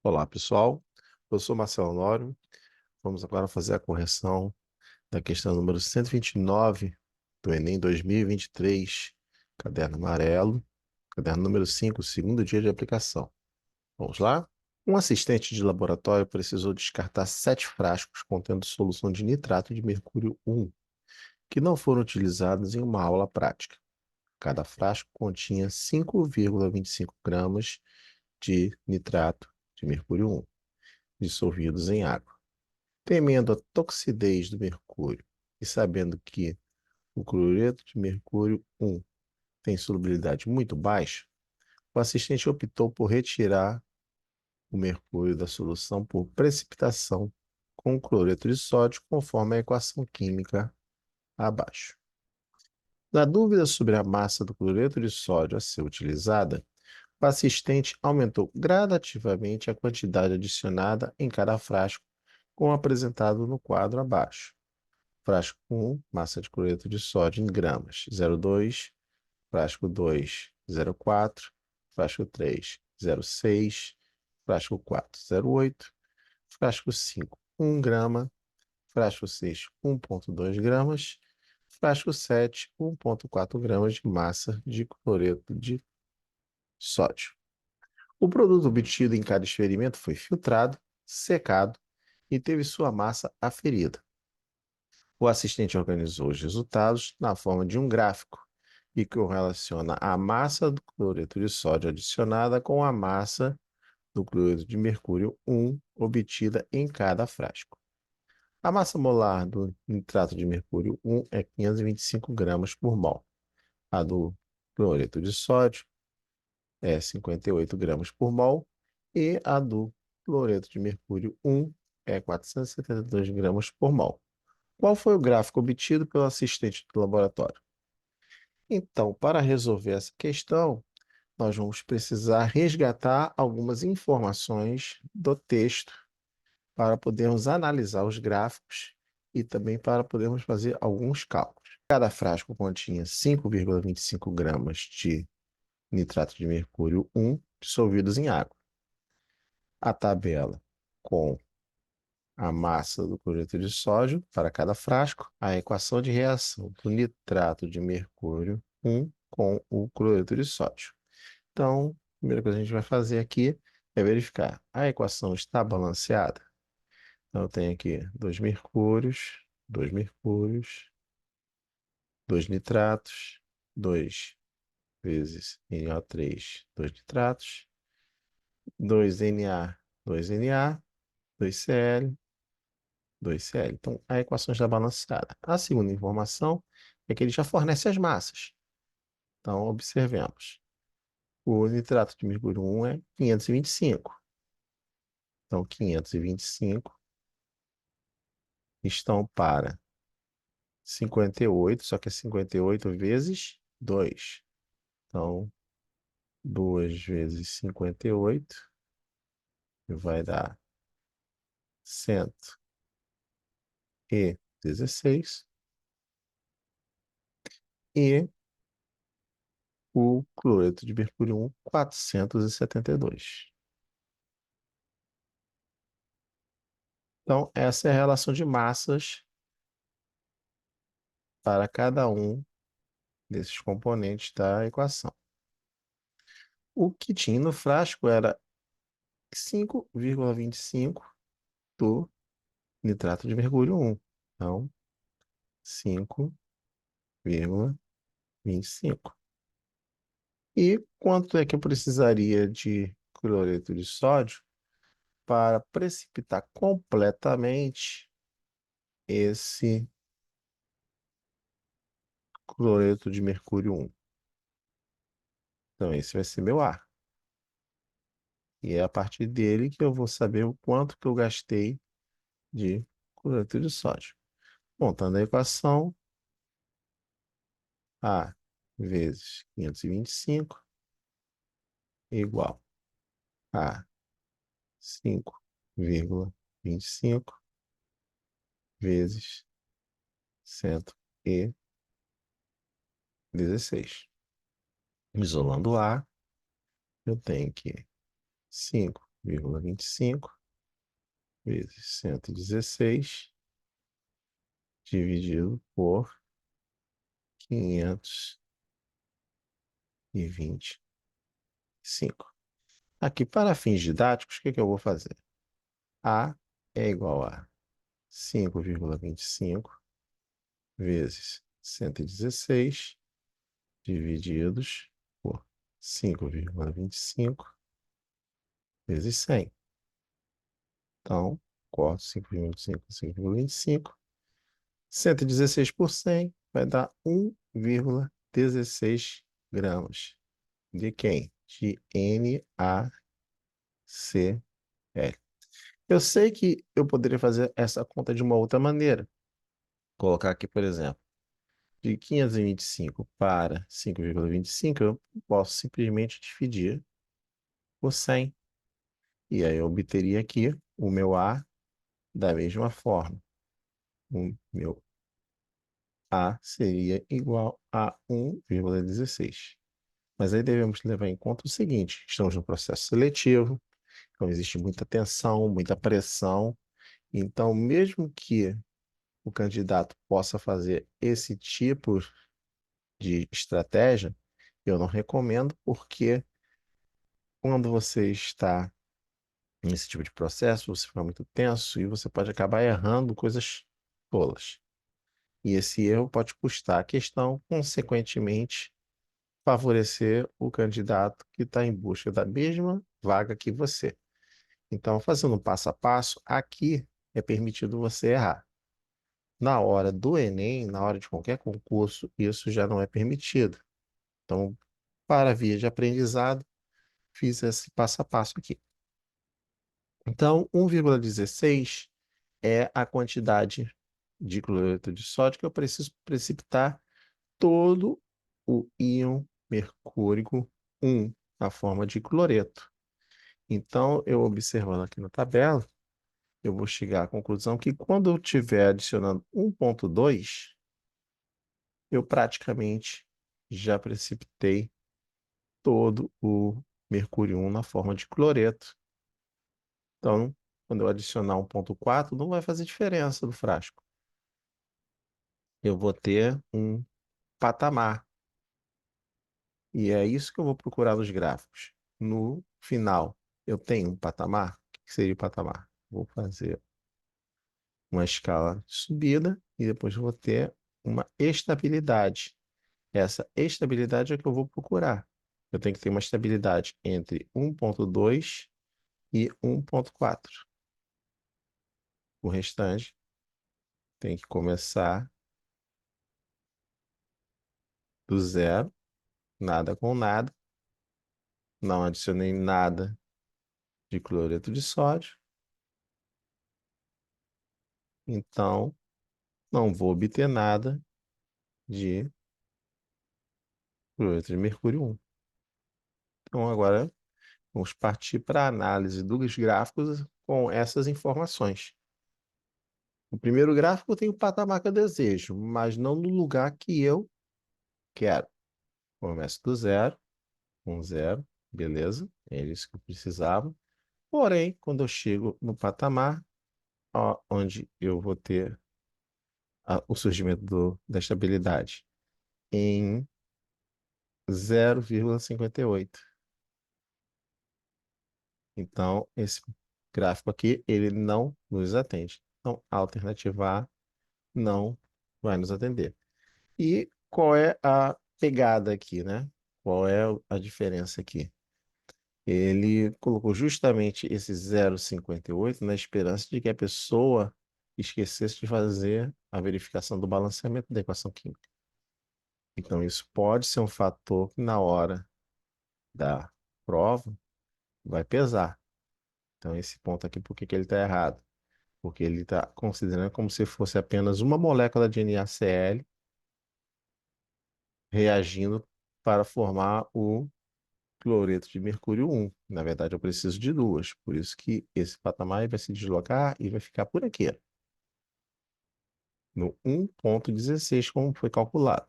Olá, pessoal. Eu sou Marcelo Honório. Vamos agora fazer a correção da questão número 129 do Enem 2023, caderno amarelo, caderno número 5, segundo dia de aplicação. Vamos lá? Um assistente de laboratório precisou descartar 7 frascos contendo solução de nitrato de mercúrio 1, que não foram utilizados em uma aula prática. Cada frasco continha 5,25 gramas de nitrato de mercúrio 1 dissolvidos em água. Temendo a toxidez do mercúrio e sabendo que o cloreto de mercúrio 1 tem solubilidade muito baixa, o assistente optou por retirar o mercúrio da solução por precipitação com o cloreto de sódio, conforme a equação química abaixo. Na dúvida sobre a massa do cloreto de sódio a ser utilizada, o assistente aumentou gradativamente a quantidade adicionada em cada frasco, como apresentado no quadro abaixo. Frasco 1, massa de cloreto de sódio em gramas, 0,2. Frasco 2, 0,4. Frasco 3, 0,6. Frasco 4, 0,8. Frasco 5, 1 grama. Frasco 6, 1,2 gramas. Frasco 7, 1,4 gramas de massa de cloreto de sódio. O produto obtido em cada experimento foi filtrado, secado e teve sua massa aferida. O assistente organizou os resultados na forma de um gráfico e que relaciona a massa do cloreto de sódio adicionada com a massa do cloreto de mercúrio 1 obtida em cada frasco. A massa molar do nitrato de mercúrio 1 é 525 gramas por mol. A do cloreto de sódio é 58 gramas por mol e a do cloreto de mercúrio 1 é 472 gramas por mol. Qual foi o gráfico obtido pelo assistente do laboratório? Então, para resolver essa questão, nós vamos precisar resgatar algumas informações do texto para podermos analisar os gráficos e também para podermos fazer alguns cálculos. Cada frasco continha 5,25 gramas de nitrato de mercúrio 1 dissolvidos em água. A tabela com a massa do cloreto de sódio para cada frasco, a equação de reação do nitrato de mercúrio 1 com o cloreto de sódio. Então, a primeira coisa que a gente vai fazer aqui é verificar a equação está balanceada. Então, eu tenho aqui 2 mercúrios, 2 nitratos, 2 vezes NO3, 2 nitratos, 2Na, 2Na, 2Cl, 2Cl. Então, a equação está balanceada. A segunda informação é que ele já fornece as massas. Então, observemos. O nitrato de mercúrio 1 é 525. Então, 525 estão para 58, só que é 58 vezes 2. Então, 2 vezes 58 vai dar 116. E o cloreto de mercúrio 1, 472. Então, essa é a relação de massas para cada um desses componentes da equação. O que tinha no frasco era 5,25 do nitrato de mercúrio 1. Então, 5,25. E quanto é que eu precisaria de cloreto de sódio para precipitar completamente esse cloreto de mercúrio 1? Então, esse vai ser meu A. E é a partir dele que eu vou saber o quanto que eu gastei de cloreto de sódio. Montando a equação, A vezes 525 igual a 5,25 vezes 116. Isolando A, eu tenho que 1,25 vezes 116 dividido por 525. Aqui, para fins didáticos, o que eu vou fazer? A é igual a 5,25 vezes 116 divididos por 5,25 vezes 100. Então, corto 5,25 com 5,25. 116 por 100 vai dar 1,16 gramas. De quem? De NaCl. Eu sei que eu poderia fazer essa conta de uma outra maneira. Colocar aqui, por exemplo, de 525 para 5,25, eu posso simplesmente dividir por 100. E aí eu obteria aqui o meu A da mesma forma. O meu A seria igual a 1,16. Mas aí devemos levar em conta o seguinte: estamos no processo seletivo, então existe muita tensão, muita pressão. Então, mesmo que o candidato possa fazer esse tipo de estratégia, eu não recomendo, porque quando você está nesse tipo de processo, você fica muito tenso e você pode acabar errando coisas tolas. E esse erro pode custar a questão, consequentemente, favorecer o candidato que está em busca da mesma vaga que você. Então, fazendo um passo a passo, aqui é permitido você errar. Na hora do Enem, na hora de qualquer concurso, isso já não é permitido. Então, para via de aprendizado, fiz esse passo a passo aqui. Então, 1,16 é a quantidade de cloreto de sódio que eu preciso precipitar todo o íon mercúrico 1 na forma de cloreto. Então, eu observando aqui na tabela, eu vou chegar à conclusão que quando eu estiver adicionando 1,2, eu praticamente já precipitei todo o mercúrio 1 na forma de cloreto. Então, quando eu adicionar 1,4, não vai fazer diferença no frasco. Eu vou ter um patamar. E é isso que eu vou procurar nos gráficos. No final, eu tenho um patamar. O que seria o patamar? Vou fazer uma escala de subida e depois vou ter uma estabilidade. Essa estabilidade é que eu vou procurar. Eu tenho que ter uma estabilidade entre 1,2 e 1,4. O restante tem que começar do zero, nada com nada. Não adicionei nada de cloreto de sódio. Então, não vou obter nada de cloreto de mercúrio 1. Então, agora vamos partir para a análise dos gráficos com essas informações. O primeiro gráfico tem o patamar que eu desejo, mas não no lugar que eu quero. Começo do zero, com zero, beleza, é isso que eu precisava. Porém, quando eu chego no patamar, ó, onde eu vou ter o surgimento da estabilidade em 0,58. Então, esse gráfico aqui, ele não nos atende. Então, a alternativa A não vai nos atender. E qual é a pegada aqui, né? Qual é a diferença aqui? Ele colocou justamente esse 0,58 na esperança de que a pessoa esquecesse de fazer a verificação do balanceamento da equação química. Então, isso pode ser um fator que na hora da prova vai pesar. Então, esse ponto aqui, por que que ele está errado? Porque ele está considerando como se fosse apenas uma molécula de NaCl reagindo para formar o cloreto de mercúrio 1. Na verdade, eu preciso de duas. Por isso que esse patamar vai se deslocar e vai ficar por aqui, no 1,16, como foi calculado.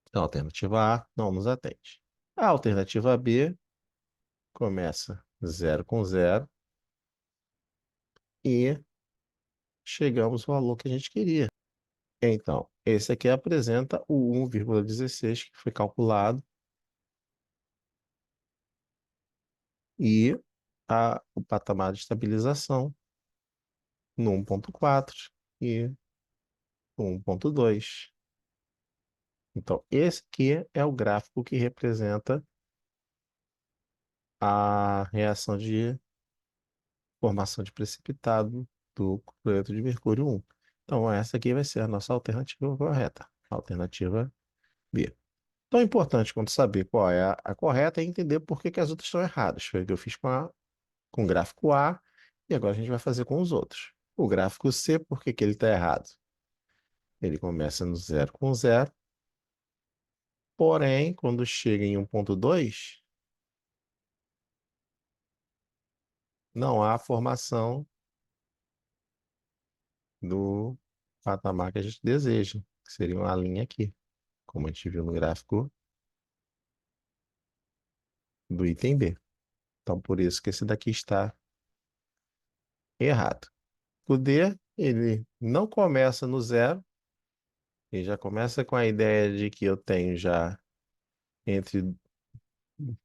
Então, a alternativa A não nos atende. A alternativa B começa zero com zero, e chegamos ao valor que a gente queria. Então, esse aqui apresenta o 1,16 que foi calculado e o patamar de estabilização no 1,4 e no 1,2. Então, esse aqui é o gráfico que representa a reação de formação de precipitado do cloreto de mercúrio 1. Então, essa aqui vai ser a nossa alternativa correta, a alternativa B. Então, é importante quando saber qual é a correta é entender por que as outras estão erradas. Foi o que eu fiz com o gráfico A, e agora a gente vai fazer com os outros. O gráfico C, por que ele está errado? Ele começa no zero com zero, porém, quando chega em 1,2, não há formação do patamar que a gente deseja, que seria uma linha aqui, como a gente viu no gráfico do item B. Então, por isso que esse daqui está errado. O D, ele não começa no zero, ele já começa com a ideia de que eu tenho já entre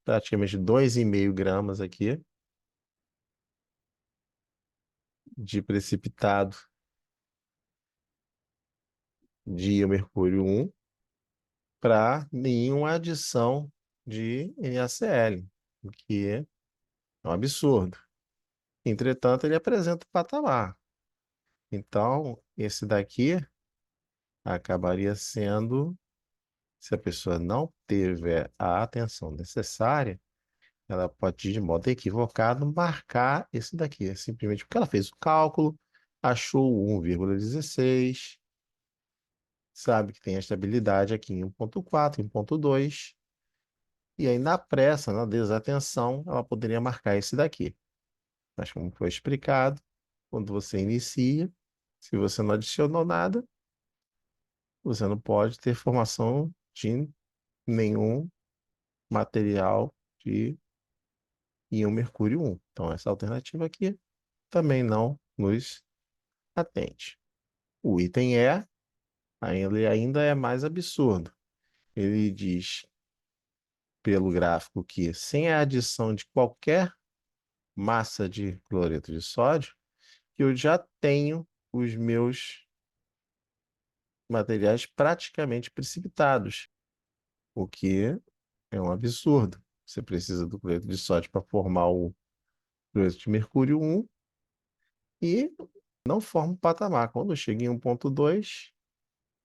praticamente 2,5 gramas aqui de precipitado de mercúrio 1 para nenhuma adição de NaCl, o que é um absurdo. Entretanto, ele apresenta o patamar. Então, esse daqui acabaria sendo, se a pessoa não tiver a atenção necessária, ela pode, de modo equivocado, marcar esse daqui, simplesmente porque ela fez o cálculo, achou o 1,16, sabe que tem a estabilidade aqui em 1,4, em 1,2, e aí na pressa, na desatenção, ela poderia marcar esse daqui. Mas como foi explicado, quando você inicia, se você não adicionou nada, você não pode ter formação de nenhum material de íon mercúrio 1. Então, essa alternativa aqui também não nos atende. O item E, ele ainda é mais absurdo. Ele diz, pelo gráfico, que sem a adição de qualquer massa de cloreto de sódio, que eu já tenho os meus materiais praticamente precipitados, o que é um absurdo. Você precisa do cloreto de sódio para formar o cloreto de mercúrio 1 e não forma o patamar. Quando chega em 1,2,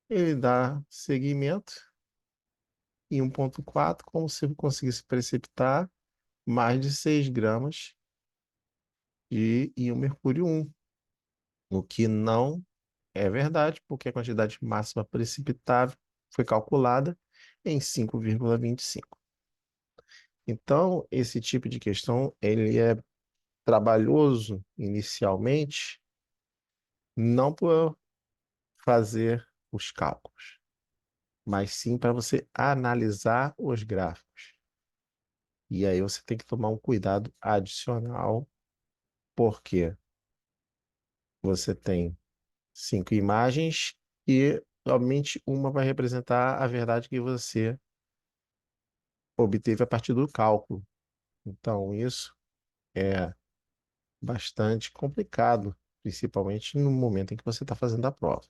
ele dá seguimento em 1,4, como se conseguisse precipitar mais de 6 gramas de íon mercúrio 1, o que não é verdade, porque a quantidade máxima precipitável foi calculada em 5,25. Então, esse tipo de questão, ele é trabalhoso inicialmente, não por fazer os cálculos, mas sim para você analisar os gráficos. E aí você tem que tomar um cuidado adicional, porque você tem 5 imagens e somente uma vai representar a verdade que você obteve a partir do cálculo. Então, isso é bastante complicado, principalmente no momento em que você está fazendo a prova,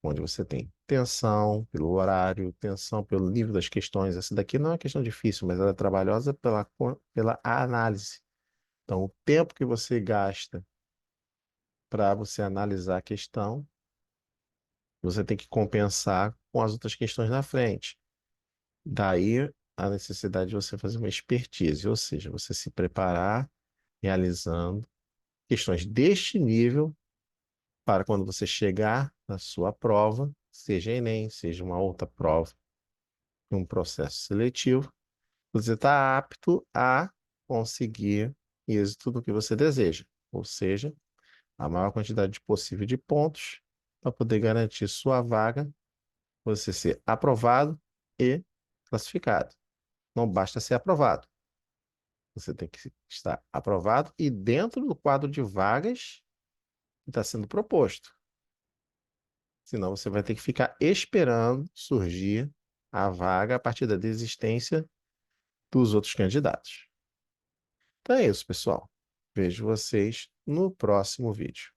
onde você tem tensão pelo horário, tensão pelo nível das questões. Essa daqui não é uma questão difícil, mas ela é trabalhosa pela análise. Então, o tempo que você gasta para você analisar a questão, você tem que compensar com as outras questões na frente. Daí a necessidade de você fazer uma expertise, ou seja, você se preparar realizando questões deste nível para quando você chegar na sua prova, seja Enem, seja uma outra prova, um processo seletivo, você está apto a conseguir êxito do que você deseja, ou seja, a maior quantidade possível de pontos para poder garantir sua vaga, você ser aprovado e classificado. Não basta ser aprovado. Você tem que estar aprovado e dentro do quadro de vagas que está sendo proposto. Senão você vai ter que ficar esperando surgir a vaga a partir da desistência dos outros candidatos. Então é isso, pessoal. Vejo vocês no próximo vídeo.